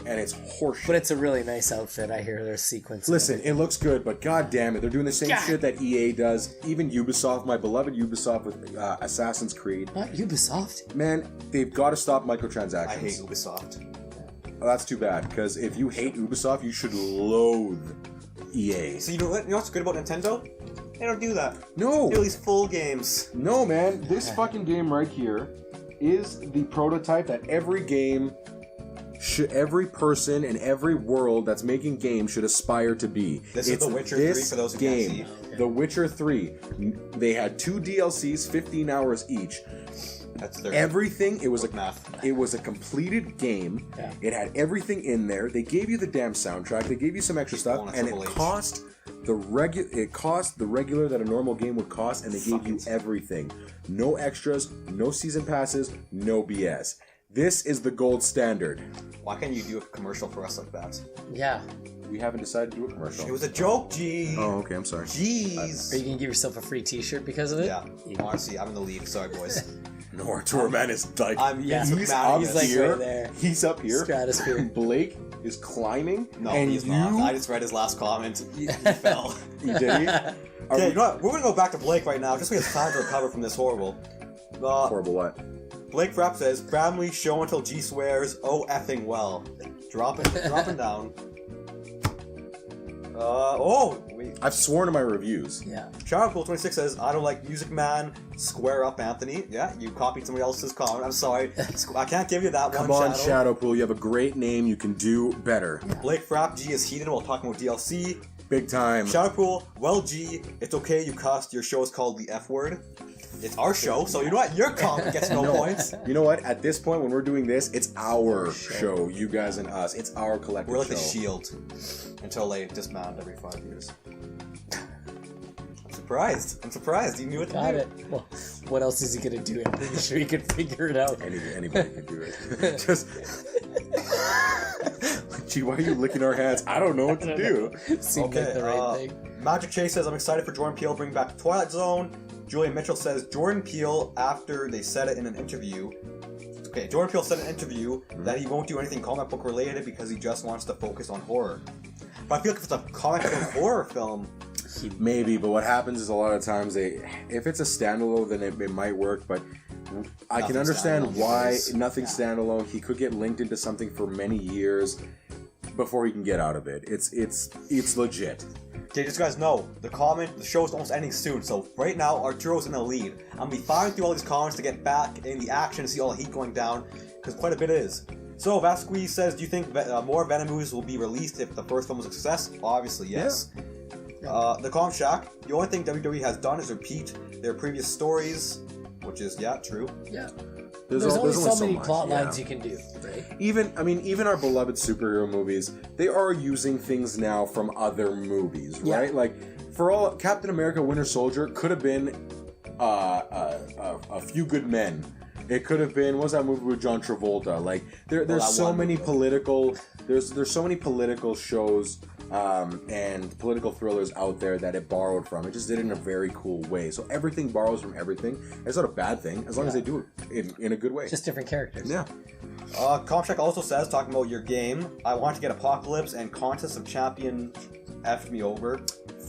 And it's horseshit. But it's a really nice outfit. I hear there's sequences. Listen, it looks good, but god damn it, they're doing the same shit that EA does. Even Ubisoft, my beloved Ubisoft with Assassin's Creed. Not Ubisoft. Man, they've got to stop microtransactions. I hate Ubisoft. Oh, that's too bad, because if you hate Ubisoft, you should loathe EA. So you know what's good about Nintendo? They don't do that. No. They do these full games. No, man. This fucking game right here is the prototype that every person in every world that's making games should aspire to be. This is The Witcher 3 for those who can't see. Okay. The Witcher 3. They had 2 DLCs, 15 hours each. That's their Everything, it was math. It was a completed game. Yeah. It had everything in there. They gave you the damn soundtrack. They gave you some extra stuff, and it cost the regular that a normal game would cost, and they gave you everything. No extras, no season passes, no BS. This is the gold standard. Why can't you do a commercial for us like that? Yeah. We haven't decided to do a commercial. It was a joke, G. Oh, okay, I'm sorry. Jeez. Are you gonna give yourself a free T-shirt because of it? Yeah. Honestly, I'm in the lead. Sorry, boys. No, our tour man is like, Yeah. Vince he's McMahon. up He's like here. right there. He's up here. Stratosphere. Blake is climbing. No, and he's not. I just read his last comment. He fell. You did he? Okay, you know what? We're gonna go back to Blake right now, just so he has time to recover from this horrible. Horrible what? Blake Frapp says, family show until G swears, oh effing well. Dropping down. Wait. I've sworn in my reviews. Yeah. Charcoal26 says, I don't like Music Man, square up Anthony. Yeah, you copied somebody else's comment. I'm sorry. I can't give you that Come one, on, Shadowpool. You have a great name. You can do better. Blake Frapp, G is heated while talking about DLC. Big time. Shadowpool, well, G, it's okay you cussed. Your show is called The F Word. It's our show, so you know what? Your comment gets no points. You know what? At this point, when we're doing this, it's our show. You guys and us. It's our collective show. We're like the Shield until they disband every 5 years. I'm surprised. You knew what to Got do. it. Well, what else is he gonna do? I'm pretty sure he can figure it out. Anybody can do it. Just. Gee, why are you licking our hands? I don't know what to do. Seemed like the right thing. Magic Chase says, I'm excited for Jordan Peele bringing back Twilight Zone. Julian Mitchell says, Jordan Peele, after they said it in an interview, Jordan Peele said in an interview that he won't do anything comic book related because he just wants to focus on horror. But I feel like if it's a comic book horror film, maybe, but what happens is a lot of times if it's a standalone, then it might work, but I can understand why nothing standalone. He could get linked into something for many years before he can get out of it. It's legit. Okay, just so you guys know, the show is almost ending soon, so right now Arturo's in the lead. I'm gonna be firing through all these comments to get back in the action and see all the heat going down, because quite a bit is. So Vasquez says, do you think more Venom movies will be released if the first film was a success? Obviously, yes. Yeah. The Com Shack, the only thing WWE has done is repeat their previous stories, which is, true. Yeah. There's only so many plot lines you can do, right? Even our beloved superhero movies, they are using things now from other movies, right? Like, for all, Captain America Winter Soldier could have been A Few Good Men. It could have been, what was that movie with John Travolta? Like, there's so many political, there's so many political shows and political thrillers out there that it borrowed from. It just did it in a very cool way. So everything borrows from everything. It's not a bad thing, as long as they do it in a good way. Just different characters. Yeah. Comcheck also says, talking about your game, I want to get Apocalypse and Contest of Champions effed me over.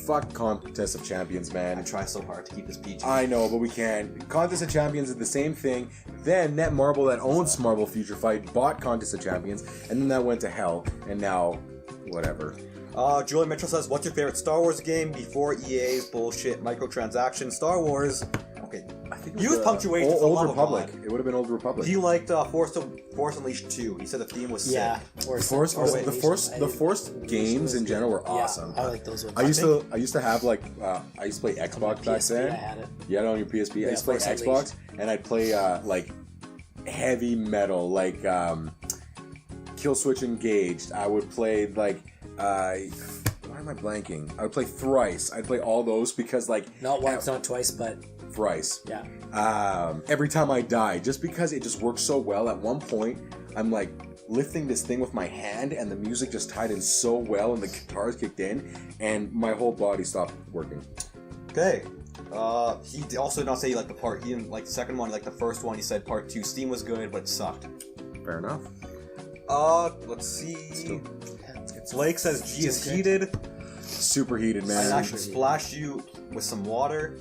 Fuck Contest of Champions, man. I try so hard to keep this PG. I know, but we can't. Contest of Champions is the same thing. Then Netmarble, that owns Marvel Future Fight, bought Contest of Champions, and then that went to hell, and now, whatever. Julian Mitchell says, what's your favorite Star Wars game before EA's bullshit microtransaction? Star Wars. Okay. think Use punctuation for the Old love of Republic. God. It would have been Old Republic. He liked Force Unleashed 2. He said the theme was sick. Yeah. The Force games in general were awesome. Yeah, I like those ones. I used to have like I used to play Xbox back then. I had it. You had it on your PSP. I used to play Force Xbox, and I'd play like heavy metal, like Kill Switch Engaged. I would play like why am I blanking? I would play Thrice. I'd play all those because like Not once, not twice, but Thrice. yeah. Every time I die, just because it just works so well. At one point, I'm like lifting this thing with my hand, and the music just tied in so well, and the guitars kicked in, and my whole body stopped working. Okay. He also did not say he liked the part. He didn't like the second one. He liked the first one. He said part 2 Steam was good, but it sucked. Fair enough. Let's see. Blake says G is heated. Super heated, I man. can actually splash you with some water.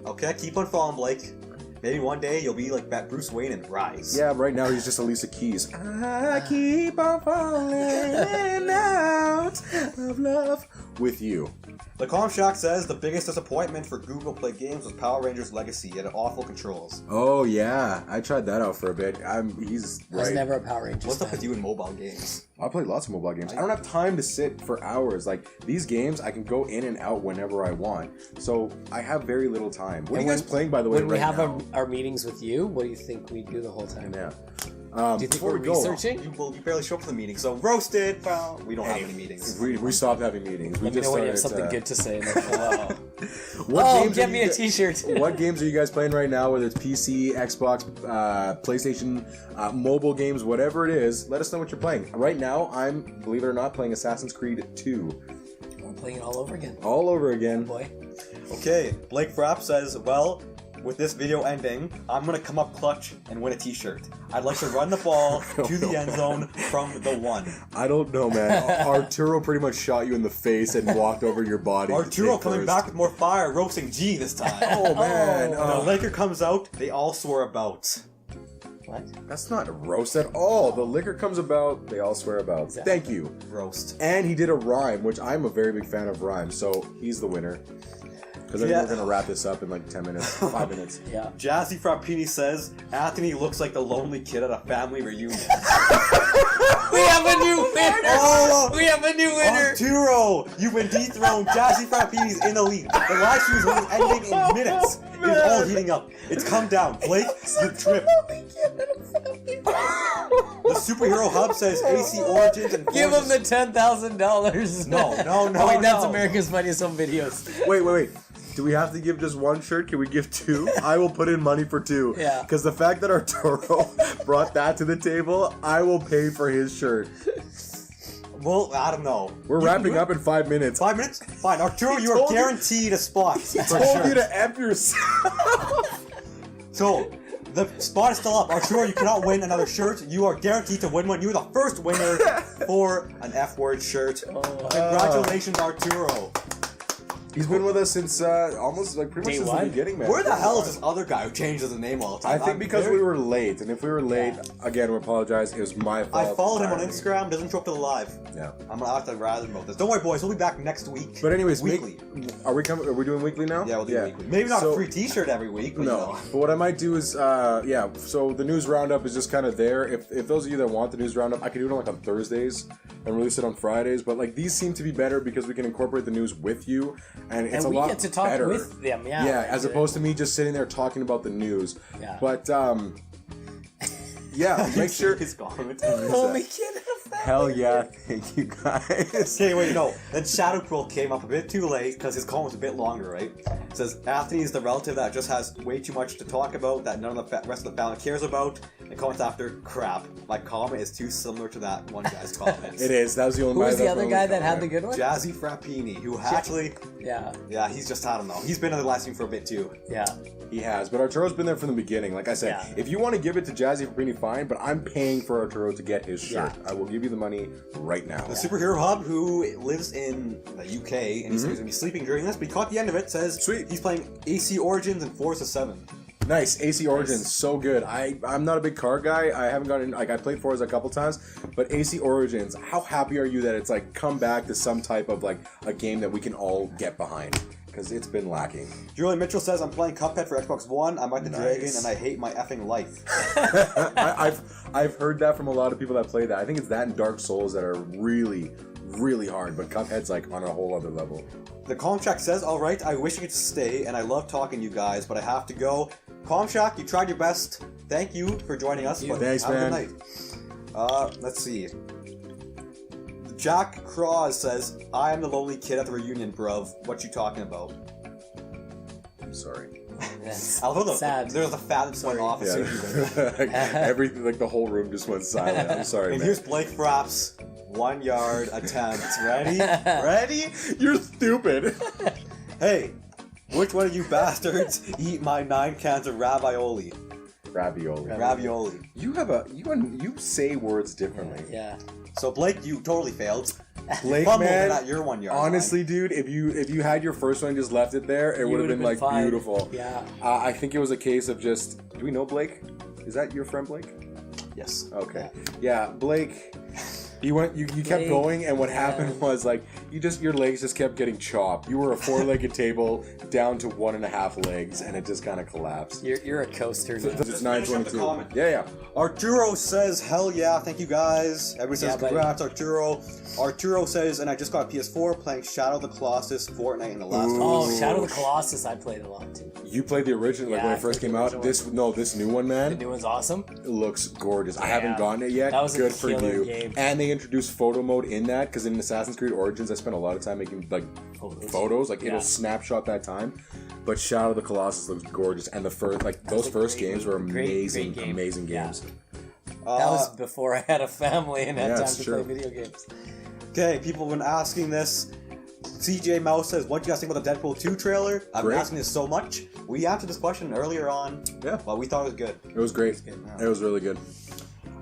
Okay, keep on falling, Blake. Maybe one day you'll be like that Bruce Wayne and Rise. Yeah, right now he's just Alicia Keys. I keep on falling out of love with you. The Calm Shock says the biggest disappointment for Google Play Games was Power Rangers Legacy. It had awful controls. Oh yeah, I tried that out for a bit. He's I was right. never a Power Rangers What's up fan. with you in mobile games? I play lots of mobile games. I don't have time to sit for hours. Like these games, I can go in and out whenever I want. So I have very little time. What are you guys playing, by the way? When we right have now? our meetings with you, what do you think we do the whole time? Yeah. Do you think before we're we go, researching? You barely show up to the meeting, so roasted. Well, we don't have any meetings. We stopped having meetings. We Let me just know when you have started, something good to say. What Oh, games get are me you a gu- t-shirt. What games are you guys playing right now? Whether it's PC, Xbox, PlayStation, mobile games, whatever it is, let us know what you're playing. Right now, I'm, believe it or not, playing Assassin's Creed 2. I'm playing it all over again. All over again. Boy. Okay, Blake Frapp says, well, with this video ending, I'm gonna come up clutch and win a t-shirt. I'd like to run the ball to the end zone from the 1. I don't know, man. Arturo pretty much shot you in the face and walked over your body. Arturo coming first. back with more fire, roasting G this time. Oh, man. The Laker comes out, they all swear about. What? That's not a roast at all. The liquor comes about, they all swear about. Exactly. Thank you. Roast. And he did a rhyme, which I'm a very big fan of rhymes, so he's the winner. Because I think we're going to wrap this up in like 10 minutes, 5 minutes. Yeah. Jazzy Frappini says, Anthony looks like the lonely kid at a family reunion. We have a new winner! Oh! We have a new winner! Arturo, you've been dethroned. Jazzy Frappini's in the lead. The live stream is ending in minutes. It is all heating up. It's come down. Blake, you tripped. The Superhero Hub says AC Origins and Give him Forces- the $10,000. No, Oh, wait, that's no. America's Funniest Home Videos. Wait. Do we have to give just one shirt? Can we give 2? I will put in money for 2. Yeah. Because the fact that Arturo brought that to the table, I will pay for his shirt. Well, I don't know. We're wrapping up in 5 minutes. 5 minutes? Fine. Arturo, you are told you- guaranteed a spot. I told you to F yourself. So, the spot is still up. Arturo, you cannot win another shirt. You are guaranteed to win one. You are the first winner for an F-word shirt. Congratulations, Arturo. He's been with us since almost like pretty much Day since one? the beginning, man. Where the hell is this other guy who changes his name all the time? I think I'm because very- we were late, and if we were late, again, we apologize. It was my fault. I followed him on entirely. Instagram. Doesn't show up to the live. Yeah. I'm gonna have to rather about this. Don't worry, boys. We'll be back next week. But anyways, weekly. Are we coming? Are we doing weekly now? Yeah, we'll do weekly. Maybe not So- a free T-shirt every week. But No, you know. but what I might do is, so the news roundup is just kind of there. If those of you that want the news roundup, I could do it on like on Thursdays and release it on Fridays. But like these seem to be better because we can incorporate the news with you, and it's And a we lot get to talk better. with them, yeah. Yeah, as opposed to me just sitting there talking about the news. Yeah. But yeah, make sure. his comment. Only kid in a family. Hell yeah, thank you guys. Okay, wait, no. Then Shadow Quill came up a bit too late because his comment was a bit longer, right? It says, Anthony is the relative that just has way too much to talk about that none of the rest of the family cares about. And comments after, crap. My comment is too similar to that one guy's comment. It is. That was the only. Who was the that's other only guy that had comment. the good one? Jazzy Frappini, who actually, Yeah. he's just, I don't know. He's been on the live stream for a bit too. Yeah. He has, but Arturo's been there from the beginning. Like I said, Yeah. if you want to give it to Jazzy Papini, fine, but I'm paying for Arturo to get his shirt. Yeah. I will give you the money right now. The Superhero Hub, who lives in the UK, and he's going to be sleeping during this, but he caught the end of it, says Sweet. he's playing AC Origins and Forza 7. Nice, AC Origins, so good. I'm not a big car guy. I haven't gotten like I played Forza a couple times, but AC Origins. How happy are you that it's like come back to some type of like a game that we can all get behind? because it's been lacking. Julian Mitchell says, I'm playing Cuphead for Xbox One. I'm like the Nice. dragon, and I hate my effing life. I've heard that from a lot of people that play that. I think it's that and Dark Souls that are really, really hard, but Cuphead's like on a whole other level. The Comshack says, alright, I wish I could stay, and I love talking to you guys, but I have to go. Comshack, you tried your best. Thank you for joining us. But Thanks, have man. a good night. Let's see. Jack Cross says, I am the lonely kid at the reunion, bruv. What you talking about? I'm sorry. That's I love the sad. There's a fat that went off as soon as you said that. Everything, like the whole room just went silent. I'm sorry, And man. here's Blake Frapp's 1 yard attempt. Ready? Ready? You're stupid. Hey, which one of you bastards eat my 9 cans of ravioli? Ravioli. You say words differently. Yeah. So Blake, you totally failed. Blake, Fumbled man, at your 1 yard honestly, line. dude, if you had your first one and just left it there, it would have been like fine. beautiful. Yeah. I think it was a case of just. Do we know Blake? Is that your friend Blake? Yes. Okay. Yeah, Blake. You kept Blake, going, and what yeah. happened was like your legs just kept getting chopped. You were a 4-legged table down to 1.5 legs, and it just kind of collapsed. You're a coaster now. It's 9:22. comment. Yeah. Arturo says, hell yeah, thank you guys. Everybody says, Yeah, buddy. congrats, Arturo. Arturo says, and I just got a PS4 playing Shadow of the Colossus, Fortnite, and the last Ooh. one. Oh, Shadow of the Colossus, I played a lot too. You played the original, like Yeah, when I it first played came the out. original This new one, man. The new one's awesome. It looks gorgeous. I Yeah. haven't gotten it yet. That was a good for killer you. game. And they introduced photo mode in that because in Assassin's Creed Origins, I spent a lot of time making like photos. Like Yeah. it'll snapshot that time. But Shadow of the Colossus looks gorgeous, and the first those a first great games were movie. Great amazing, game. amazing Yeah. games. That was before I had a family and had Yeah, time it's to true. play video games. Okay, people have been asking this. CJ Mouse says, what do you guys think about the Deadpool 2 trailer? I've been Great. asking this so much. We answered this question earlier on. Yeah. But we thought it was good. It was great. It was really good.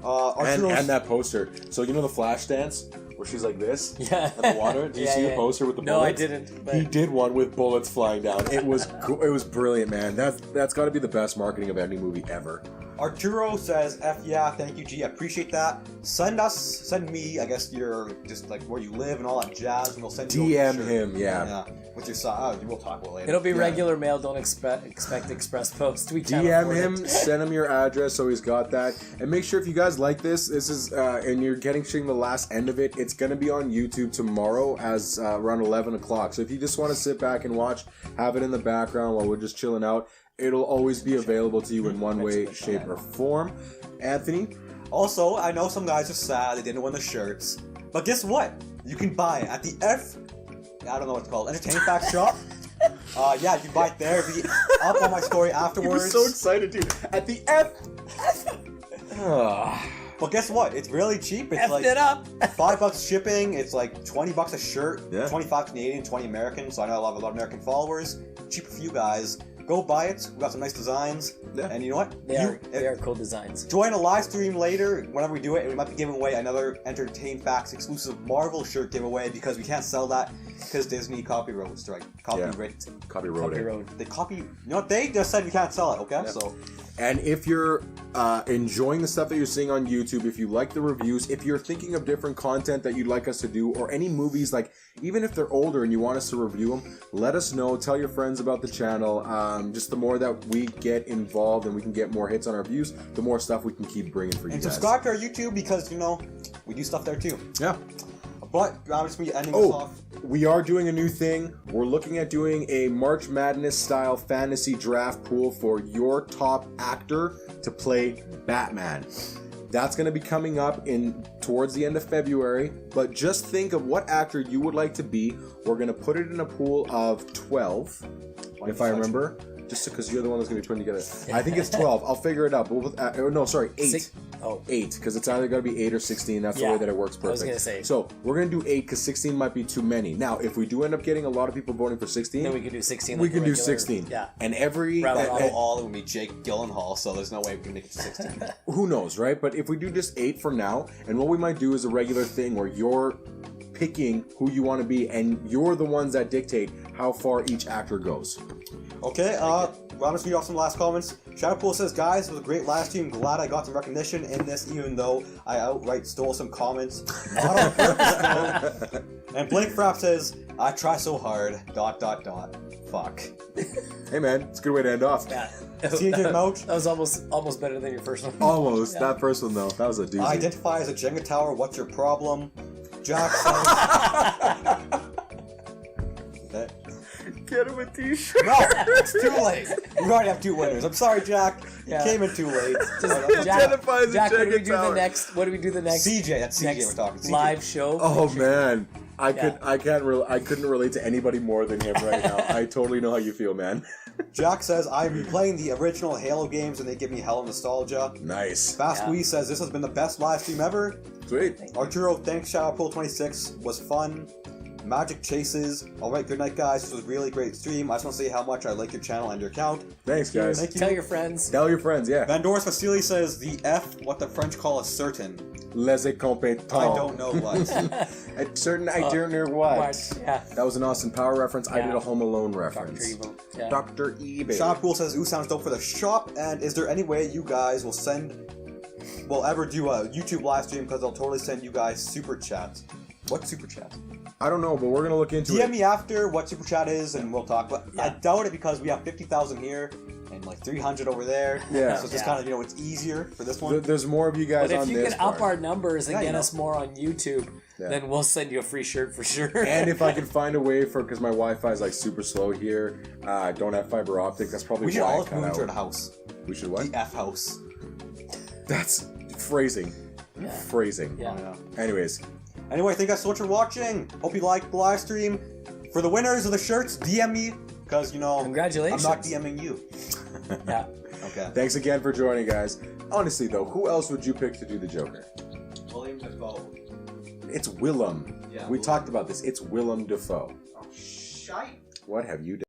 Arturo's- And that poster. So you know the Flash dance where she's like this Yeah. at the water. Did you see the poster with the bullets? No, I didn't. But He did one with bullets flying down. It was it was brilliant, man. That's got to be the best marketing of any movie ever. Arturo says, F yeah, thank you, G, I appreciate that. Send me, I guess your, just like where you live and all that jazz, and we'll send you DM a shirt. him, yeah. Yeah. With your side, we'll talk about it later. it'll be Yeah. regular mail. Don't expect express post. We can't DM afford him, it. send him your address so he's got that. And make sure if you guys like this is and you're seeing the last end of it, it's gonna be on YouTube tomorrow as around 11 o'clock. So if you just want to sit back and watch, have it in the background while we're just chilling out, it'll always be available to you in one way, shape, or form. Anthony? Also, I know some guys are sad they didn't win the shirts, but guess what? You can buy it at the I don't know what it's called, Entertainment Facts shop. Yeah, you can buy it there. It'll be up on my story You afterwards. were so excited, dude. At the F. But guess what? It's really cheap. It's Effed like it up. $5 shipping. It's like $20 a shirt. Yeah. 25 Canadian, 20 American. So I know I have a lot of American followers. Cheaper for you guys. Go buy it. We got some nice designs. Yeah. And you know what? They are cool designs. Join a live stream later whenever we do it, and we might be giving away another Entertain Facts exclusive Marvel shirt giveaway because we can't sell that because Disney copyright strike. Copyright. Copyright. They copy. You know what? They just said we can't sell it. Okay, so And if you're enjoying the stuff that you're seeing on YouTube, if you like the reviews, if you're thinking of different content that you'd like us to do, or any movies, like even if they're older and you want us to review them, let us know. Tell your friends about the channel. Just the more that we get involved and we can get more hits on our views, the more stuff we can keep bringing for you and guys. subscribe to our YouTube because we do stuff there too. Yeah. But I'm just be ending this off. We are doing a new thing. We're looking at doing a March Madness style fantasy draft pool for your top actor to play Batman. That's going to be coming up towards the end of February, but just think of what actor you would like to be. We're going to put it in a pool of 12, if I remember. Just because you're the one that's going to be putting together. I think it's 12. I'll figure it out. But no, sorry, 8. 8, because it's either going to be 8 or 16. That's the way that it works perfect. I was going to say. So we're going to do 8 because 16 might be too many. Now, if we do end up getting a lot of people voting for 16, then we can do 16. we like can a do regular- 16. Yeah. And every All it would be Jake Gyllenhaal, so there's no way we can make it to 16. who knows, right? But if we do just 8 for now, and what we might do is a regular thing where you're picking who you want to be, and you're the ones that dictate how far each actor goes. Okay, I'm just read off some last comments. Shadowpool says, guys, it was a great live stream. Glad I got some recognition in this, even though I outright stole some comments. Not on purpose, though. And Blake Frapp says, I try so hard. ... Fuck. Hey man, it's a good way to end off. Yeah. CJ Mouch. That was almost better than your first one. Almost. Yeah. That first one though. That was a doozy. Identify as a Jenga tower. What's your problem? Jack says. Get him a t-shirt. No, it's too late. We already have 2 winners. I'm sorry, Jack. Yeah. You came in too late. Identify as a Jack, what do we Jenga do tower. the next? What do we do the next? CJ, that's CJ next we're talking. CJ. live show. Oh man, I Yeah. couldn't relate to anybody more than him right now. I totally know how you feel, man. Jack says, I'm replaying the original Halo games and they give me hella nostalgia. Nice. Fast Yeah. Wee says, this has been the best live stream ever. Sweet. Arturo, thanks, Shadowpool26 was fun. Magic Chases. Alright, good night, guys. This was a really great stream. I just want to say how much I like your channel and your account. Thanks, guys. Thank you. Tell your friends. Tell your friends, yeah. Van Doris Vasily says, the F, what the French call a certain. Les incompetents. I don't know what. At certain, I don't know what. Yeah. That was an Austin Power reference. I Yeah. did a Home Alone Dr. reference. Evil. Yeah. Dr. eBay. Shoppool says, ooh, sounds dope for the shop. And is there any way you guys will ever do a YouTube live stream? Because they'll totally send you guys super chats. What super chat? I don't know, but we're gonna look into DM it. me after what super chat is, and we'll talk. But I doubt it because we have 50,000 here and like 300 over there. Yeah. So it's just kind of it's easier for this one. There's more of you guys But on if you this can up part. our numbers and Yeah, get you us more on YouTube, then we'll send you a free shirt for sure. And if I can find a way because my Wi-Fi is like super slow here, I don't have fiber optic. That's probably We should why all I cut move out. to the house. We should what? The F house. That's phrasing. Yeah. Phrasing. Yeah. Anyways, Anyway, thank you guys so much for watching. Hope you liked the live stream. For the winners of the shirts, DM me because Congratulations. I'm not DMing you. Yeah. Okay. thanks again for joining, guys. Honestly, though, who else would you pick to do the Joker? William Dafoe. It's Willem. Yeah, we Willem. talked about this. It's Willem Dafoe. Oh, shite. What have you done?